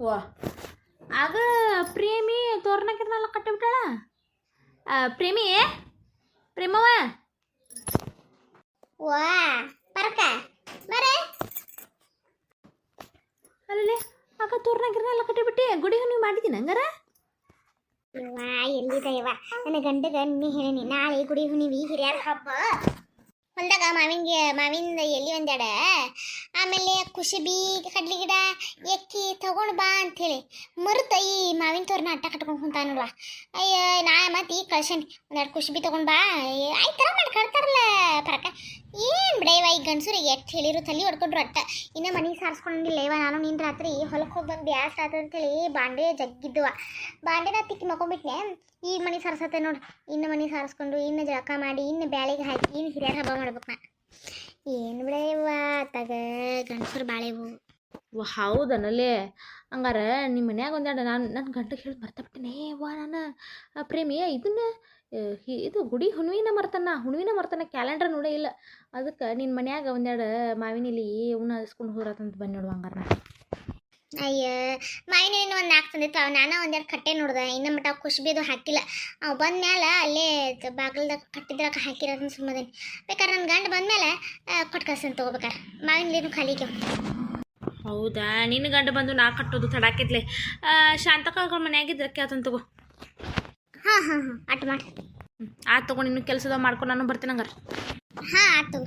ವಾ ಆಗ ಪ್ರೇಮಿ ತೋರ್ನಕ್ಕಿರ್ನಲ್ಲ ಕಟ್ಟಿಬಿಟ್ಟಾಳ. ಪ್ರೇಮಿ ಪ್ರೇಮವ್ವ ವಾ ಪರಕ ಬರೇ ಅಲ್ಲೇ ಆಗ ತೋರ್ನಕ್ಕಿರ್ನೆಲ್ಲ ಕಟ್ಟಿಬಿಟ್ಟು ಗುಡಿಗೆ ನೀವು ಮಾಡಿದ್ದೀನಿ ಹಂಗಾರ. ವಾ ಎಲ್ಲಿದೆಯವ ನನ್ನ ಗಂಡಗ ನಿನ್ನೆ ಹೇಳೀನಿ ನಾಳೆ ಗುಡಿ ಹುಣಿವಿ ಹಿರಿಯರ ಹಬ್ಬ ಹೊಲ್ದಾಗ ಮಾವಿಂದ ಎಲ್ಲಿ ಒಂದೆಡ ಆಮೇಲೆ ಕುಶಬಿ ಕಡ್ಲಿ ಗಿಡ ಎಕ್ಕಿ ತಗೊಂಡು ಬಾ ಅಂಥೇಳಿ ಮರುತ ಈ ಮಾವಿನ ತೋರನ ಅಟ್ಟ ಕಟ್ಕೊಂಡು ಕುಂತ ನೋಡುವ. ಅಯ್ಯ ನಾ ಮತ್ತೆ ಈಗ ಕಳ್ಸೇನಿ ಒಂದೆರಡು ಕುಶಬಿ ತಗೊಂಡು ಬಾ ಆಯ್ತರ ಮಾಡಿ ಕಳ್ತಾರಲ್ಲ ಪರಕ. ಏನು ಬಿಡಯ್ಯವ ಈ ಗಂಡಸರಿಗೆ ಎಷ್ಟು ಹೇಳಿರು ತಲೆ ಹೊಡ್ಕೊಂಡ್ರು ಅಟ್ಟ. ಇನ್ನು ಮನೆಗೆ ಸಾರಿಸ್ಕೊಂಡಿಲ್ಲ ಇವ ನಾನು ನಿನ್ನ ರಾತ್ರಿ ಹೊಲಕ್ಕೆ ಹೋಗಿ ಬಂದು ಬ್ಯಾಸ್ ಆತ ಅಂತೇಳಿ ಬಾಂಡೆ ಜಗ್ಗಿದ್ದುವ. ಬಾಂಡೆನ ತಿಕ್ಕಿ ಮಕ್ಕೊಂಬಿಟ್ನೆ ಈಗ ಮನೆ ಸಾರಿಸತ್ತೆ ನೋಡು. ಇನ್ನು ಮನೆ ಸಾರಿಸ್ಕೊಂಡು ಇನ್ನು ಜಳಕ ಮಾಡಿ ಇನ್ನು ಬ್ಯಾಳಿಗೆ ಹಾಕಿ ಇನ್ನು ಹಿರಿಯರ ಹಬ್ಬ ಮಾಡ್ಬೇಕು ನಾ. ಏನು ಬಿಡಯ್ಯವ್ವ ತಗ ಗಂಡಸರು ಬಾಳೆವು. ಹೌದನಲ್ಲೇ ಹಂಗಾರ ನಿಮ್ಮ ಮನ್ಯಾಗ ಒಂದೆರಡು ನನ್ನ ಗಂಟಗೆ ಹೇಳಿ ಮರ್ತಬಿಟ್ಟೇನೆ ವಾ ನಾನು. ಪ್ರೇಮಿ ಇದನ್ನ ಇದು ಗುಡಿ ಹುಣ್ವಿನ ಮರ್ತಾನ ಕ್ಯಾಲೆಂಡರ್ ನೋಡೇ ಇಲ್ಲ. ಅದಕ್ಕೆ ನಿನ್ನ ಮನ್ಯಾಗ ಒಂದೆರಡು ಮಾವಿನಿಲಿ ಇವನ್ನ ಹಸ್ಕೊಂಡು ಹೋದ್ರತಂತ ಬಂದು ನೋಡುವ ಹಂಗಾರ. ಅಯ್ಯ ಮಾವಿನ ಒಂದು 4 ತಂದಿತ್ತು ಅವು ನಾನು ಒಂದೆರಡು ಕಟ್ಟೆ ನೋಡ್ದೆ. ಇನ್ನು ಮಟ್ಟ ಕುಶ್ಬಿದು ಹಾಕಿಲ್ಲ. ಅವು ಬಂದ್ಮೇಲೆ ಅಲ್ಲೇ ಬಾಗಿಲ್ದಾಗ ಕಟ್ಟಿದ್ರಾಗ ಹಾಕಿರೋದನ್ನ ಸುಮ್ಮದೇನಿ. ಬೇಕಾದ್ರೆ ನನ್ನ ಗಂಡ ಬಂದಮೇಲೆ ಕೊಟ್ಟು ಕಳ್ಸಂತ ತೊಗೋಬೇಕಾರೆ ಮಾವಿನ ಖಾಲಿಗೆ. ಹೌದಾ ನಿನ್ನ ಗಂಡ ಬಂದು ನಾ ಕಟ್ಟೋದು ತಡಾಕಿದ್ಲೆ. ಶಾಂತಕ ಮನ್ಯಾಗಿದ್ರೆ ಕೇಳ್ತಾನೆ ತಗೋ. ಹಾಂ ಅಟ್ ಮಾಡಿ. ಆಯ್ತು ತಗೊಂಡು ಇನ್ನು ಕೆಲಸದ ಮಾಡ್ಕೊಂಡು ನಾನು ಬರ್ತೀನಿ ಹಂಗಾರೆ. ಹಾಂ ಆಯ್ತು.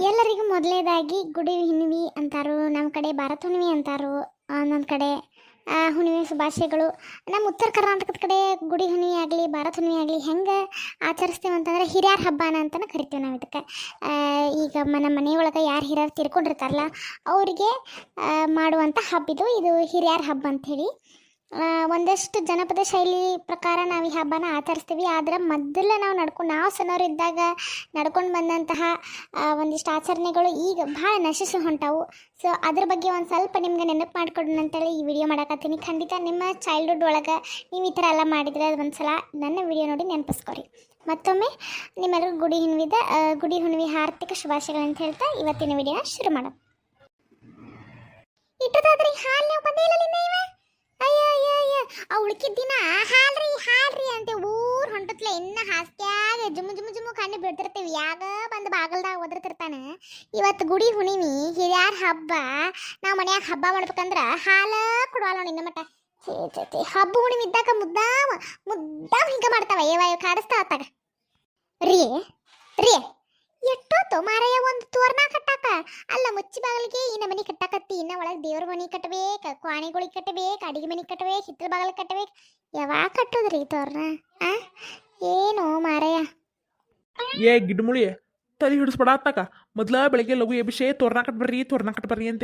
ಎಲ್ಲರಿಗೂ ಮೊದಲೇದಾಗಿ ಗುಡಿ ಹುಣ್ಣಿಮೆ ಅಂತಾರು, ನಮ್ಮ ಕಡೆ ಭಾರತ ಹುಣ್ಣಿಮೆ ಅಂತಾರು, ನನ್ನ ಕಡೆ ಹುಣ್ಣಿಮೆ ಶುಭಾಶಯಗಳು. ನಮ್ಮ ಉತ್ತರ ಕರ್ನಾಟಕದ ಕಡೆ ಗುಡಿ ಹುಣ್ಣಿಮೆ ಆಗಲಿ ಭಾರತ ಹುಣ್ಣಿಮೆ ಆಗಲಿ ಹೆಂಗೆ ಆಚರಿಸ್ತೀವಿ ಅಂತಂದ್ರೆ ಹಿರಿಯರ ಹಬ್ಬನ ಅಂತಲೇ ಕರಿತೀವಿ ನಾವು ಇದಕ್ಕೆ. ಈಗ ನಮ್ಮ ಮನೆಯೊಳಗೆ ಯಾರು ಹಿರಿಯರು ತಿರ್ಕೊಂಡಿರ್ತಾರಲ್ಲ ಅವರಿಗೆ ಮಾಡುವಂಥ ಹಬ್ಬ ಇದು ಹಿರಿಯರ ಹಬ್ಬ ಅಂಥೇಳಿ. ಒಂದಷ್ಟು ಜನಪದ ಶೈಲಿ ಪ್ರಕಾರ ನಾವು ಈ ಹಬ್ಬನ ಆಚರಿಸ್ತೀವಿ. ಆದರೆ ಮೊದಲು ನಾವು ಸಣ್ಣವರಿದ್ದಾಗ ನಡ್ಕೊಂಡು ಬಂದಂತಹ ಒಂದಿಷ್ಟು ಆಚರಣೆಗಳು ಈಗ ಭಾಳ ನಶಿಸಿ ಹೊಂಟಾವು. ಸೊ ಅದ್ರ ಬಗ್ಗೆ ಒಂದು ಸ್ವಲ್ಪ ನಿಮ್ಗೆ ನೆನಪು ಮಾಡಿಕೊಡೋಣ ಅಂತೇಳಿ ಈ ವಿಡಿಯೋ ಮಾಡಕತ್ತೀನಿ. ಖಂಡಿತ ನಿಮ್ಮ ಚೈಲ್ಡ್ಹುಡ್ ಒಳಗೆ ನೀವು ಈ ಥರ ಎಲ್ಲ ಮಾಡಿದರೆ ಒಂದು ಸಲ ನನ್ನ ವಿಡಿಯೋ ನೋಡಿ ನೆನಪಿಸ್ಕೊರಿ. ಮತ್ತೊಮ್ಮೆ ನಿಮ್ಮೆಲ್ಲರೂ ಗುಡಿ ಹುಣ್ಣಿಮೆ ಹಾರ್ದಿಕ ಶುಭಾಶಯಗಳು ಅಂತ ಹೇಳ್ತಾ ಇವತ್ತಿನ ವಿಡಿಯೋನ ಶುರು ಮಾಡೋಣ. ಇಟ್ಟದಾದ್ರಿ ಹಾಲು ನೀವು ಬಂದೇ ಇಲ್ಲ ಇವ. ಅಯ್ಯ ಆ ಉಳ್ಕಿದ ದಿನ ಹಾಲ್ರಿ ಅಂತ ಊರು ಹೊಂಟತ್ಲೆ ಇನ್ನು ಹಾಸ್ತ್ಯಾಗ ಜುಮ್ಮು ಕಣ್ಣು ಬಿಡ್ತಿರ್ತೀವಿ. ಯಾಗ ಬಂದು ಬಾಗಲ್ದಾಗ ಒದರ್ತಿರ್ತಾನೆ. ಇವತ್ತು ಗುಡಿ ಹುಣ್ಣಿಮೆ ಹಿರಿಯಾರ ಹಬ್ಬ. ನಾವು ಮನ್ಯಾಗ ಹಬ್ಬ ಮಾಡ್ಬೇಕಂದ್ರೆ ಹಾಲ ಕೊಡವಲ್ಲ ನಿನ್ನ ಮಟ್ಟ. ಹಬ್ಬ ಹುಣ್ಣಿಮೆ ಇದ್ದಾಗ ಮುದ್ದಾಮ ಹಿಂಗೆ ಮಾಡ್ತಾವ ಏವ ಕಾಡಿಸ್ತಾವ ಅತ್ತಾಗ. ರೀ ಎಷ್ಟೊತ್ತು ಮಾರಯ್ಯ ಒಂದು ತೋರಣ ಕಟ್ಟಾಕ ಅಲ್ಲ ಮುಚ್ಚಿ ಬಾಗಿಲಿಗೆ ಇನ್ನ ಮನೆ ಕಟ್ಟಾಕತ್ತಿ. ಇನ್ನ ಒಳಗೆ ದೇವ್ರ ಮನೆ ಕಟ್ಟಬೇಕು, ಕ್ವಾಣಿಗಳಿಗೆ ಕಟ್ಟಬೇಕು, ಅಡಿಗೆ ಮನೆ ಕಟ್ಟಬೇಕು, ಹಿತ್ತಲ ಬಾಗಿಲು ಕಟ್ಟಬೇಕು. ಯಾವಾಗ ಕಟ್ಟೋದ್ರಿ ತೋರಣ? ಏನು ಮಾರಯ್ಯ ಏ ಗಿಡ್ಮುಳಿ ತಲೆ ಹಿಡಿಸ್ಬಿಡತ್ತಾಕ. ಮೊದ್ಲ ಬೆಳಗ್ಗೆ ಲಘು ಎಬಿಷೆ ತೋರಣ ಕಟ್ಬರ್ರಿ ಅಂತ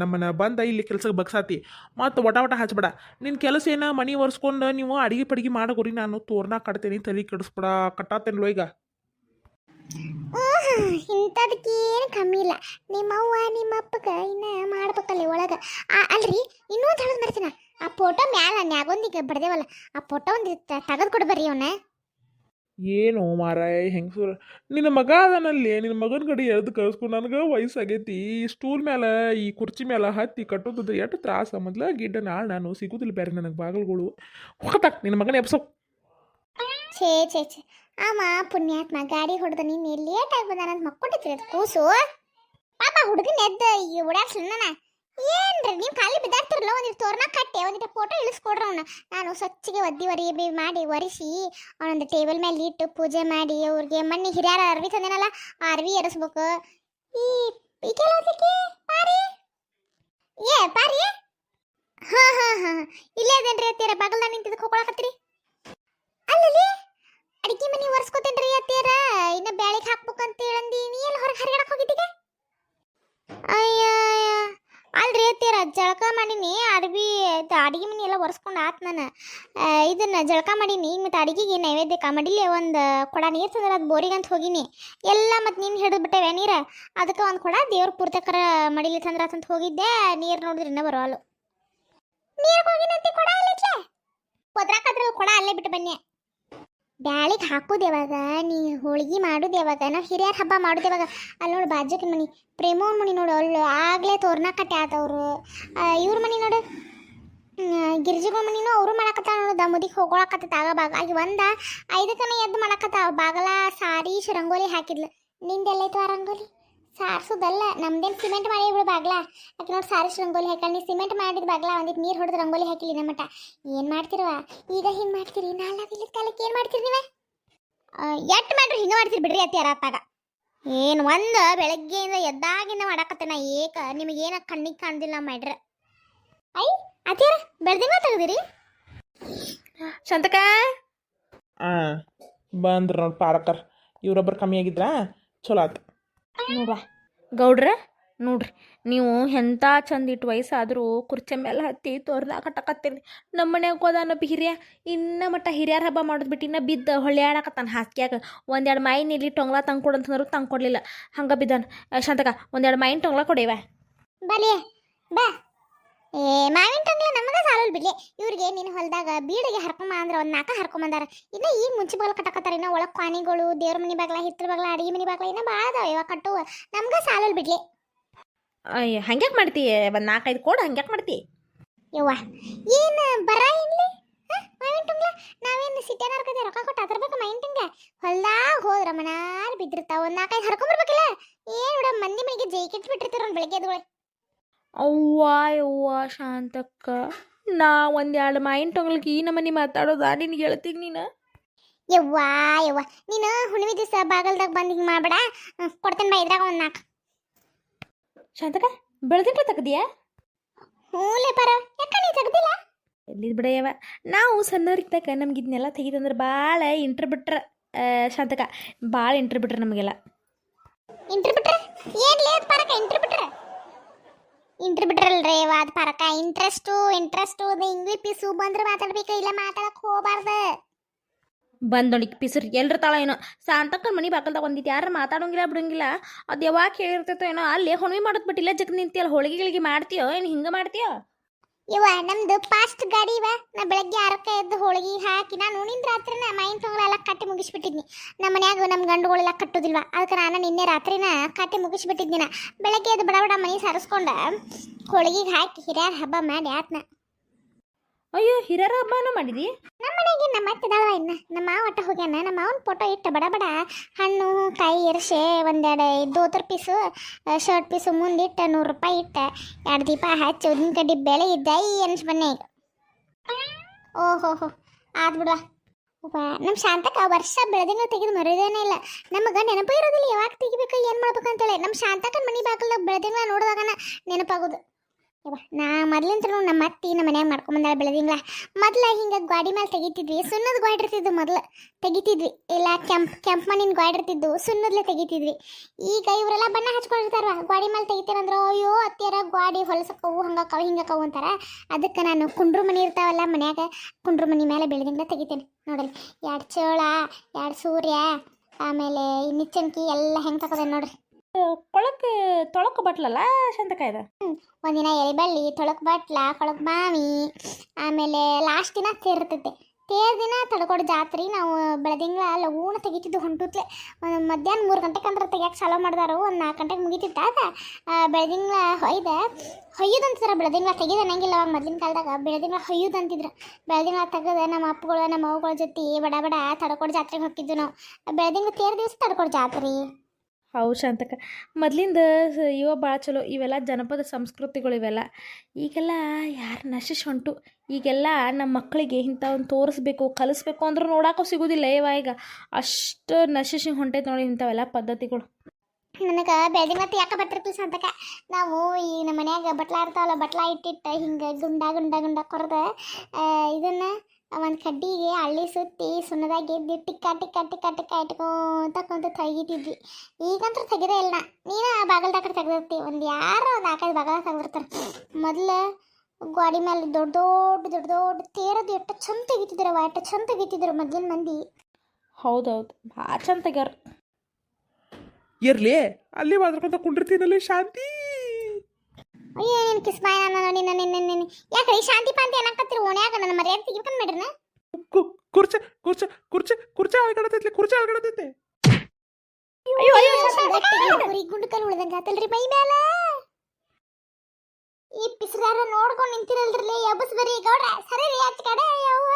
ನಮ್ಮನ್ನ ಬಂದ ಇಲ್ಲಿ ಕೆಲ್ಸಕ್ಕೆ ಬಗ್ಸಾತಿ. ಮತ್ತು ಒಟ ಹಚ್ಬೇಡ. ನಿನ್ನ ಕೆಲಸ ಏನ ಮನೆ ಒರೆಸ್ಕೊಂಡು ನೀವು ಅಡಿಗೆ ಪಡಿಗೆ ಮಾಡೋರಿ. ನಾನು ತೋರಣ ಕಟ್ತೇನೆ, ತಲೆ ಕೆಡಿಸ್ಬಿಡ. ಕಟ್ಟಾತೇನೋ ಈಗ. ಇಂಥದಕ್ಕೇನು ಕಮ್ಮಿ ಇಲ್ಲ. ನಿಮ್ಮವ್ವ ನಿಮ್ಮ ಅಪ್ಪಗ ಇನ್ನ ಮಾಡ್ಬೇಕಲ್ಲಿ ಒಳಗೆ. ಅಲ್ರಿ ಇನ್ನೊಂದು ಹೇಳೋದು ಮರ್ತೀನ. ಆ ಫೋಟೋ ಮ್ಯಾಲ ನ್ಯಾಗೊಂದಿಗೆ ಬಡ್ದೇವಲ್ಲ ಆ ಫೋಟೋ ಒಂದು ತೆಗೆದು ಕೊಡ್ಬರ್ರಿ ಅವನ್ನ. ಏನು ಮಾರಾಯ ಹೆಂಗಸೂರ ನಿನ್ನ ಮಗ ಅದನಲ್ಲಿ ನಿನ್ನ ಮಗನ ಕಡೆ ಎಳ್ದು ಕಳಿಸ್ಕೊಂಡು ನನಗೆ ವಯಸ್ಸಾಗೈತಿ. ಈ ಸ್ಟೂಲ್ ಮೇಲೆ ಈ ಕುರ್ಚಿ ಮೇಲೆ ಹತ್ತಿ ಕಟ್ಟೋದು ಎಷ್ಟು ತ್ರಾಸ. ಮೊದಲ ಗಿಡ್ಡ ನಾಳೆ ನಾನು ಸಿಗೋದಿಲ್ಲ ಬೇರೆ ನನಗೆ ಬಾಗಿಲುಗಳು. ಹೋಗತ್ತಾಕ ನಿನ್ನ ಮಗನ ಎಬ್ಸೋ. ಛೇ ಅವ ಪುಣ್ಯಾತ್ಮ ಗಾಡಿ ಹೊಡೆದ ನಿನ್ನೆ ಲೇಟಾಗಿ ಬಂದಾನಂತ ಮಕ್ಕೊಂಡಿತ್ತು ಕೂಸು. ಪಾಪ ಹುಡುಗನ ಎದ್ದ ಓಡಾಡ್ಸಣ್ಣ. ಏನ್ರಿ ನೀವು ಖಾಲಿ ಬಿದ್ದಾಡ್ತಿರಲ್ಲ ಒಂದಿಟ್ಟು ತೋರಣ ಕಟ್ಟೆ ಒಂದಿಟ್ಟು ಫೋಟೋ ಇಳಿಸ್ಕೊಡ್ರ ಅವನ್ನ. ನಾನು ಸ್ವಚ್ಛಗೆ ಒದ್ದಿ ಮಾಡಿ ಒರೆಸಿ ಅವನೊಂದು ಟೇಬಲ್ ಮೇಲೆ ಇಟ್ಟು ಪೂಜೆ ಮಾಡಿ ಅವ್ರಿಗೆ ಮಣ್ಣಿ ಹಿರಿಯರ ಅರ್ವಿ ತಂದೇನಲ್ಲ ಆ ಅರ್ವಿ ಎರಿಸ್ಬೇಕು. ಈ ಕೆಲಸಕ್ಕೆ ಪಾರಿ ಹಾಂ ಇಲ್ಲೇ ಅದೇನ್ರಿ ಅತ್ತೀರ ಬಾಗಲ್ದಾಗ ನಿಂತಿದ್ದಕ್ಕೆ ಹೋಗ್ಕೊಳಕತ್ತೀರಿ. ಅಲ್ಲಲ್ಲಿ ಅಡಿಗೆ ಮನೆ ಒರೆಸ್ಕೊತೇನ್ರಿ ಅತ್ತೀರ. ಇನ್ನು ಬ್ಯಾಳಿಗೆ ಹಾಕ್ಬೇಕಂತ ಹೇಳಂದಿ. ನೀ ಎಲ್ಲಿ ಹೊರಗೆ ಹರಿಗಡಕ್ಕೆ ಹೋಗಿದ್ದೀಗ? ಅಯ್ಯ ಅಲ್ರಿ ಅತ್ತೀರ ಜಳಕ ಮಾಡೀನಿ. ಅಡಿಗೆ ಮನೆ ಎಲ್ಲ ಒರೆಸ್ಕೊಂಡು ಆತ್ ನಾನು. ಇದನ್ನ ಜಳಕ ಮಾಡೀನಿ. ಮತ್ತು ಅಡಿಗೆಗೆ ನೈವೇದ್ಯಕ್ಕೆ ಮಡಿಲಿ ಒಂದು ಕೊಡ ನೀರು ತಂದ್ರೆ ಅದು ಬೋರಿಗಂತ ಹೋಗಿನಿ ಎಲ್ಲ. ಮತ್ತು ನೀನು ಹಿಡಿದ್ಬಿಟ್ಟೆವೆ ನೀರು. ಅದಕ್ಕೆ ಒಂದು ಕೊಡ ದೇವ್ರ ಪೂರ್ತಕರ ಮಡಿಲಿ ತಂದ್ರೆ ಅಂತ ಹೋಗಿದ್ದೆ. ನೀರು ನೋಡಿದ್ರೆ ಇನ್ನೂ ಬರೋಲ್ಲ. ನೀರಿಗೆ ಹೋಗಿನಂತೆ ಕೊಡ ಇಲ್ಲಕ್ಕೆ ಒದ್ರಾಕತ್ರ ಕೊಡ ಅಲ್ಲೇ ಬಿಟ್ಟು ಬನ್ನಿ. ಬ್ಯಾಳಿಗೆ ಹಾಕೋದು ಯಾವಾಗ ನೀ ಹೋಳ್ಗೆ ಮಾಡೋದು ಯಾವಾಗ ನಾವು ಹಿರಿಯರ ಹಬ್ಬ ಮಾಡೋದು ಯಾವಾಗ ಅಲ್ಲಿ ನೋಡು ಬಾಜುಕಿನ ಮನೆ ಪ್ರೇಮೋನ್ ಮನೆ ನೋಡು ಅಲ್ಲಿ ಆಗಲೇ ತೋರಣ ಕಟ್ಟಿ ಆತವ್ರು ಇವ್ರ ಮನೆ ನೋಡು ಗಿರ್ಜಿಗಳ ಮನಿನೂ ಅವರು ಮಾಡಕತ್ತಾವ ನೋಡು ದಮುದಿಗೆ ಹೋಗೋಳಕತ್ತ ಆಗ ಬಾಗ ಆಗಿ ಒಂದ 5 ಎದ್ದು ಮಾಡಕತ್ತಾವ ಬಾಗಲ ಸಾರಿ ರಂಗೋಲಿ ಹಾಕಿದ್ಲು ನಿಂದೆಲ್ಲೈತು ಆ ರಂಗೋಲಿ ಸಾರಿಸೋದಲ್ಲ ನಮ್ದೇನು ಸಿಮೆಂಟ್ ಮಾಡಿ ಬಿಡು ಬಾಗ್ಲ ಆಕೆ ನೋಡಿ ಸಾರಿಸ್ ರಂಗೋಲಿ ಹಾಕಿ ನೀ ಸಿಮೆಂಟ್ ಮಾಡಿದ ಬಾಗ್ಲ ಒಂದಿಟ್ಟು ನೀರು ಹೊಡೆದು ರಂಗೋಲಿ ಹಾಕಿಲ್ಲ ನಮ್ಮ ಮಟ್ಟ ಏನು ಮಾಡ್ತಿರವ ಈಗ ಹಿಂಗೆ ಮಾಡ್ತೀರಿ ನಾಳೆ ಇಲ್ಲದ ಕಾಲಕ್ಕೆ ಏನು ಮಾಡ್ತೀರಿ ನೀವೇ ಎಟ್ಟು ಮಾಡ್ರಿ ಹಿಂಗೆ ಮಾಡ್ತೀರಿ ಬಿಡ್ರಿ ಅತ್ತಿ ಅತ್ತಾಗ ಏನು ಒಂದು ಬೆಳಗ್ಗೆಯಿಂದ ಎದ್ದಾಗಿಂದ ಮಾಡಕತ್ತೇನ ಏಕ ನಿಮಗೇನ ಕಣ್ಣಿಗೆ ಕಾಣ್ದಿಲ್ಲ ಮಾಡ್ರೆ ಐ ಅತ್ತಿಯರ ಬೆಳ್ದಿಂಗ ತೆಗ್ದಿರಿ ಶಾಂತಕ ಬಂದ್ರ ನೋಡಿ ಪಾರಕರ್ ಇವ್ರೊಬ್ಬರು ಕಮ್ಮಿ ಆಗಿದ್ರಾ ಚಲೋ ಆತು ನೋಡ್ವಾ ಗೌಡ್ರ ನೋಡ್ರಿ ನೀವು ಎಂಥ ಚಂದ ಇಟ್ಟು ವಯಸ್ಸಾದರೂ ಕುರ್ಚಿ ಮೇಲೆ ಹತ್ತಿ ತೋರ್ದ ಕಟ್ಟಕತ್ತೀರಿ ನಮ್ಮ ಮನ್ಯಾಗ ಹೋದಾನೊಬ್ಬ ಹಿರಿಯ ಇನ್ನ ಮಟ್ಟ ಹಿರಿಯರ ಹಬ್ಬ ಮಾಡೋದು ಬಿಟ್ಟು ಇನ್ನ ಬಿದ್ದು ಹೊಳ್ಯಾಡಕತ್ತಾನ ಹಾಸ್ಕ್ಯಾಗ 1-2 ಮೈನ್ ಇಲ್ಲಿ ಟೊಂಗ್ಲ ತಂದು ಕೊಡಂತಂದ್ರು ತಂದು ಕೊಡಲಿಲ್ಲ ಹಂಗೆ ಬಿದ್ದಾನ ಶಾಂತಕ 1-2 ಮೈನ್ ಟೊಂಗ್ಲ ಕೊಡಿವ ಬಲಿಯ ಬಾ ಏ ಮಾವಿನ ಟಂಗ್ಲ ನಮಗೆ ಸಾಲಲ್ ಬಿಡ್ಲಿ ಇವ್ರಿಗೆ ನಿನ್ನ ಹೊಲದಾಗ ಬೀಡಿಗೆ ಹರ್ಕೊಂಬ ಅಂದ್ರೆ ಒಂದು 4 ಹರ್ಕೊಂಬಂದಾರ ಇನ್ನು ಈಗ ಮುಂಚೆ ಬಾಗ್ಲ ಕಟ್ಟಕತ್ತಾರ ಇನ್ನು ಒಳಗೆ ಕ್ವಾನಿಗಳು ದೇವ್ರ ಮನೆ ಬಾಗ್ಲ ಹಿತ್ತಲ ಬಾಗ್ಲ ಅಡಿಗೆ ಮನೆ ಬಾಗ್ಲ ಇನ್ನೂ ಭಾಳ ಅದಾವ ಇವಾಗ ಕಟ್ಟುವ ನಮ್ಗೆ ಸಾಲಲ್ ಬಿಡ್ಲಿ ಅಯ್ಯ ಹಂಗ್ಯಾಕೆ ಮಾಡ್ತಿ ಒಂದು 4-5 ಕೋಡ್ ಹಂಗ್ಯಾಕೆ ಮಾಡ್ತಿ ಯವ್ವ ಏನು ಬರ ಇಲ್ಲಿ ಮಾವಿನ ಟಂಗ್ಲ ನಾವೇನು ಸಿಟಿಯನ್ನಾರ ಕತೆ ರೊಕ್ಕ ಕೊಟ್ಟು ಅದರ್ಬೇಕು ಮಾವಿನ ಟಂಗ ಹೊಲ್ದಾಗ ಹೋದ್ರ ಮನಾರ್ ಬಿದ್ದಿರ್ತಾವ ಒಂದು 4-5 ಹರ್ಕೊಂಬರ್ಬೇಕಿಲ್ಲ ಏನು ಬಿಡ ಮಂದಿ ಮನೆಗೆ ಜೈ ಕೆಟ್ಟು ಬಿಟ್ಟಿರ್ತಾರ ಒಂದು ಬೆಳಗ್ಗೆ ಎದ್ದುಗಳು ಅವ್ವ ಶಾಂತಕ್ಕ ನಾ 1-2 ಮೈನ್ ಟೊಂಗ್ಲಿಗೆ ಈ ನಮ್ಮನೆ ಮಾತಾಡೋದಾ ನಿನ್ಗೆ ಹೇಳ್ತೀನಿ ನೀನು ಯವ್ವ ಯವ್ವ ನೀನು ಹುಣ್ಣಿಮೆ ದಿವಸ ಬಾಗಲ್ದಾಗ ಬಂದು ಹಿಂಗೆ ಮಾಡ್ಬೇಡ ಕೊಡ್ತೇನೆ ಬಾ ಇದ್ರಾಗ ಒಂದು 4 ಶಾಂತಕ ಬೆಳೆದಿಂಗ್ಲ ತೆಗ್ದಿಯಾ ಹ್ಞೂಲೆ ಪರ ಯಾಕ ನೀ ತೆಗ್ದಿಲ್ಲ ಎಲ್ಲಿದ್ ಬಿಡಯ್ಯವ ನಾವು ಸಣ್ಣವ್ರಿದ್ದಾಗ ನಮ್ಗೆ ಇದನ್ನೆಲ್ಲ ತೆಗಿದಂದ್ರೆ ಭಾಳ ಇಂಟ್ರ್ ಬಿಟ್ರ ಶಾಂತಕ ಭಾಳ ಇಂಟ್ರ್ ಬಿಟ್ರ ನಮಗೆಲ್ಲ ಇಂಟ್ರ್ ಬಿಟ್ರೆ ಏನ್ಲೇ ಪರಕ ಇಂಟ್ರ್ ಬಿಟ್ರೆ ಇಂಟ್ರ್ ಬಿಟ್ರಲ್ರಿ ವಾದ ಪರಕ ಇಂಟ್ರೆಸ್ಟು ಇಂಗ್ಲಿಷ್ ಪೀಸು ಬಂದ್ರೆ ಮಾತಾಡ್ಬೇಕು ಇಲ್ಲ ಮಾತಾಡಕ್ ಹೋಗ್ಬಾರ್ದು ಬಂದೊಣಿಗೆ ಪಿಸರ್ ಎಲ್ರ ತಾಳ ಏನೋ ಶಾಂತಕ್ಕನ ಮನೆ ಬಾಕಲ್ದಾಗ ಒಂದಿತ್ತು ಯಾರು ಮಾತಾಡೋಂಗಿಲ್ಲ ಬಿಡೋಂಗಿಲ್ಲ ಅದು ಯಾವಾಗ ಹೇಳಿರ್ತೈತೋ ಏನೋ ಅಲ್ಲಿ ಹುಣ್ಣಿಮೆ ಮಾಡೋದು ಬಿಟ್ಟಿಲ್ಲ ಜಗ್ ನಿಂತಿಯಲ್ಲ ಹೋಳಿಗೆಗಳಿಗೆ ಮಾಡ್ತೀಯೋ ಏನು ಹಿಂಗೆ ಮಾಡ್ತೀಯೋ ಇವ ನಮ್ದು ಫಾಸ್ಟ್ ಗಾಡಿ ಇವ ನಾ ಬೆಳಗ್ಗೆ 6ಕ್ಕೆ ಎದ್ದು ಹೋಳಿಗೆ ಹಾಕಿ ನಾನು ನಿನ್ನ ರಾತ್ರಿನ ಮೈನ್ ಟೊಂಗಳೆಲ್ಲ ಕಟ್ಟಿ ಮುಗಿಸ್ಬಿಟ್ಟಿದ್ನಿ ನಮ್ಮ ಮನ್ಯಾಗ ನಮ್ಮ ಗಂಡುಗಳೆಲ್ಲ ಕಟ್ಟೋದಿಲ್ವ ಅದಕ್ಕೆ ನಾನು ನಿನ್ನೆ ರಾತ್ರಿನ ಕಟ್ಟಿ ಮುಗಿಸ್ಬಿಟ್ಟಿದ್ದಿನ ಬೆಳಗ್ಗೆ ಎದ್ದು ಬಡ ಬಡ ಮನೆ ಸಾರಿಸ್ಕೊಂಡ ಹೋಳಿಗೆಗೆ ಹಾಕಿ ಹಿರಿಯರ ಹಬ್ಬ ಮಾಡಿ ಆತ್ನ ಅಯ್ಯೋ ಹಿರಿಯರ ಹಬ್ಬನ ಮಾಡಿದಿ ನಮ್ಮ ಮನೆಗೆ ನಮ್ಮ ಅತ್ತೆ ದಾಳವ ಇನ್ನ ನಮ್ಮ ಮಾವ ಒಟ್ಟ ಹೋಗ್ಯಾನ ನಮ್ಮ ಮಾವನ ಫೋಟೋ ಇಟ್ಟು ಬಡ ಬಡ ಹಣ್ಣು ಕಾಯಿ ಎರ್ಸೆ 1-2 ದೋತರ ಪೀಸು ಶರ್ಟ್ ಪೀಸು ಮುಂದಿಟ್ಟು 100 ರೂಪಾಯಿ ಇಟ್ಟು 2 ದೀಪ ಹಚ್ಚಿ ಉದ್ದಿನ ಕಡ್ಡಿ ಬೆಳೆ ಇದ್ದ ಅನ್ಸ್ ಬನ್ನಿ ಈಗ ಓಹೋ ಆದ್ ಬಿಡುವ ನಮ್ಮ ಶಾಂತಕ್ಕ ವರ್ಷ ಬೆಳೆದಿಂಗಳು ತೆಗೆದು ಮರಿದೇನೇ ಇಲ್ಲ ನಮಗೆ ನೆನಪು ಇರೋದಿಲ್ಲ ಯಾವಾಗ ತೆಗಿಬೇಕು ಏನು ಮಾಡ್ಬೇಕು ಅಂತೇಳಿ ನಮ್ಮ ಶಾಂತಕ್ಕನ ಮನೆ ಬಾಗಿಲ್ದಾಗ ಬೆಳೆದಿಂಗಳ ನೋಡಿದಾಗನ ನೆನಪಾಗೋದು ನಾ ಮೊದ್ಲಿಂತ್ರ ನಮ್ಮ ಅತ್ತಿ ನಮ್ಮ ಮನ್ಯಾಗ ಮಾಡ್ಕೊಂಬಂದಾಳ ಬೆಳೆದಿಂಗ್ಲ ಮೊದ್ಲ ಹಿಂಗೆ ಗಾಡಿ ಮೇಲೆ ತೆಗಿತಿದ್ವಿ ಸುಣ್ಣದ ಗಾಡಿ ಇರ್ತಿದ್ವು ಮೊದ್ಲು ತೆಗಿತಿದ್ವಿ ಇಲ್ಲ ಕೆಂಪ್ ಮಣ್ಣಿನ ಗಾಡಿ ಇರ್ತಿದ್ದು ಸುಣ್ಣದ್ಲೆ ತೆಗಿತಿದ್ವಿ ಈಗ ಇವರೆಲ್ಲ ಬಣ್ಣ ಹಚ್ಕೊಂಡಿರ್ತಾರ ಗಾಡಿ ಮೇಲೆ ತೆಗಿತಾರಂದ್ರೆ ಅಯ್ಯೋ ಅತ್ತಿಯರ ಗಾಡಿ ಹೊಲಸಕ್ಕವು ಹಂಗಕ್ಕವು ಹಿಂಗಕ್ಕವು ಅಂತಾರ ಅದಕ್ಕೆ ನಾನು ಕುಂಡ್ರು ಮನೆ ಇರ್ತಾವಲ್ಲ ಮನ್ಯಾಗ ಕುಂಡ್ರು ಮನೆ ಮೇಲೆ ಬೆಳೆದಿಂಗ್ಲ ತೆಗಿತೇನೆ ನೋಡಲಿ 2 ಚೋಳ 2 ಸೂರ್ಯ ಆಮೇಲೆ ನಿಚ್ಚನ್ಕಿ ಎಲ್ಲ ಹೆಂಗೆ ತಗೋದೆ ನೋಡ್ರಿ ತೊಳಕು ಬಟ್ಲಲ್ಲ ಶಾಂತಕ ಇದು ಒಂದಿನ ಎಲೆಬಳ್ಳಿ ತೊಳಕು ಬಟ್ಲ ಕೊಳಕು ಬಾವಿ ಆಮೇಲೆ ಲಾಸ್ಟ್ ದಿನ ತೇರ್ ಇರ್ತೈತೆ ತೇರ್ ದಿನ ತಡ್ಕೊಡು ಜಾತ್ರೆ ನಾವು ಬೆಳೆದಿಂಗ್ಲ ಲಗೂಣ ತೆಗಿತಿದ್ದು ಹೊಂಟುತ್ಲೆ ಮಧ್ಯಾಹ್ನ 3 ಗಂಟೆಗೆ ಅಂದ್ರೆ ತೆಗಿಯಕ್ಕೆ ಚಾಲೋ ಮಾಡಿದಾರು ಒಂದು 4 ಗಂಟೆಗೆ ಮುಗಿತಿತ್ತ ಅದ ಬೆಳೆದಿಂಗ್ಲ ಹೊಯ್ಯೋದು ಅಂತಿದ್ರು ಬೆಳೆದಿಂಗ್ಲ ತೆಗಿದ ಅನ್ನಂಗಿಲ್ಲ ಅವಾಗ ಮೊದಲಿನ ಕಾಲದಾಗ ಬೆಳೆದಿಂಗ್ಲ ಹೊಯ್ಯೋದು ಅಂತಿದ್ರು ಬೆಳೆದಿಂಗ್ಲ ತೆಗೆದು ನಮ್ಮ ಅಪ್ಪಗಳು ನಮ್ಮ ಅವ್ಗಳ ಜೊತೆ ಬಡ ಬಡ ತಡ್ಕೊಡು ಜಾತ್ರೆಗೆ ಹೋಗಿದ್ದು ನಾವು ಬೆಳೆದಿಂಗ್ಲ ತೇರ್ ದಿವಸ ತಡ್ಕೊಡು ಜಾತ್ರೆ ಹೌದು ಶಾಂತಕ ಮೊದಲಿಂದ ಇವ ಭಾಳ ಚಲೋ ಇವೆಲ್ಲ ಜನಪದ ಸಂಸ್ಕೃತಿಗಳು ಇವೆಲ್ಲ ಈಗೆಲ್ಲ ಯಾರು ನಶಿಸಿ ಹೊಂಟು ಈಗೆಲ್ಲ ನಮ್ಮ ಮಕ್ಕಳಿಗೆ ಇಂಥವನ್ನ ತೋರಿಸ್ಬೇಕು ಕಲಿಸ್ಬೇಕು ಅಂದ್ರೂ ನೋಡೋಕ್ಕೂ ಸಿಗೋದಿಲ್ಲ ಈಗ ಅಷ್ಟು ನಶಿಸಿ ಹೊಂಟೈತೆ ನೋಡಿ ಇಂಥವೆಲ್ಲ ಪದ್ಧತಿಗಳು ನನಗೆ ಬೆಳೆದಿಂಗ್ಲ ಯಾಕೆ ಬರ್ತಿರ್ತೀವಿ ಸಂತಕ ನಾವು ಈ ನಮ್ಮ ಮನ್ಯಾಗ ಬಟ್ಲ ಇರ್ತಾವಲ್ಲ ಬಟ್ಲ ಇಟ್ಟಿಟ್ಟು ಹಿಂಗೆ ಗುಂಡ ಕೊರೆದು ಇದನ್ನು ಒಂದು ಕಡ್ಡಿಗೆ ಹಳ್ಳಿ ಸುತ್ತಿ ಸುಣ್ಣದಾಗಿ ಎದ್ದು ಟಿಕ್ಕ ಇಟ್ಕೊಂತ ಕುಂತು ತೆಗಿತಿದ್ವಿ ಈಗಂತೂ ತೆಗೆದೇ ಇಲ್ಲ ನೀನು ಬಾಗಲ್ದಾಗ ತೆಗೆದಿರ್ತೀವಿ ಒಂದು ಯಾರೋ ಒಂದು 4-5 ಬಾಗಲ ತೆಗೆದಿರ್ತಾರೆ ಮೊದಲು ಗಾಡಿ ಮೇಲೆ ದೊಡ್ಡ ತೇರದು ಎಷ್ಟು ಚಂದ ತೆಗಿತಿದ್ರು ಎಷ್ಟು ಚಂದ ತೆಗಿತಿದ್ರು ಮೊದಲಿನ ಮಂದಿ ಹೌದೌದು ಭಾಳ ಚಂದ ತೆಗ್ಯಾರ ಇರ್ಲಿ ಅಲ್ಲಿ ಮಾದ್ರಕೊಂತ ಕುಂಡಿರ್ತೀನಲ್ಲಿ ಶಾಂತಿ ಅಯ್ಯೋ ನಿನ್ನ ಕಿಸ್ಮಾಯ ನಾನು ನಿನ್ನ ಯಾಕೆ ಶಾಂತಿ ಪಾಂತಿ ಅನ್ನಕತ್ತಿರ ಓಣ್ಯಾಗ ನನ್ನ ಮರ್ಯಾದೆ ತೆಗಿಬೇಕನ್ ಮಾಡ್ರಿ ಕುರ್ಚೆ ಕುರ್ಚೆ ಕುರ್ಚೆ ಕುರ್ಚೆ ಅಳ್ಗಡತೈತ್ಲೆ ಕುರ್ಚೆ ಅಳ್ಗಡತೈತೆ ಕುರಿ ಗುಂಡ್ಕಲ್ ಉಳ್ದಂಗ ಆತಲ್ರಿ ಮೈ ಮ್ಯಾಲ ಈ ಪಿಸ್ರಾರ ನೋಡ್ಕೊಂಡ್ ನಿಂತಿರಲ್ರಿ ಎಬ್ಬಸ್ ಬರೀ ಗೌಡ್ರ ಸರಿ ರೀ ಆಚ ಕಡೆ ಯವ್ವ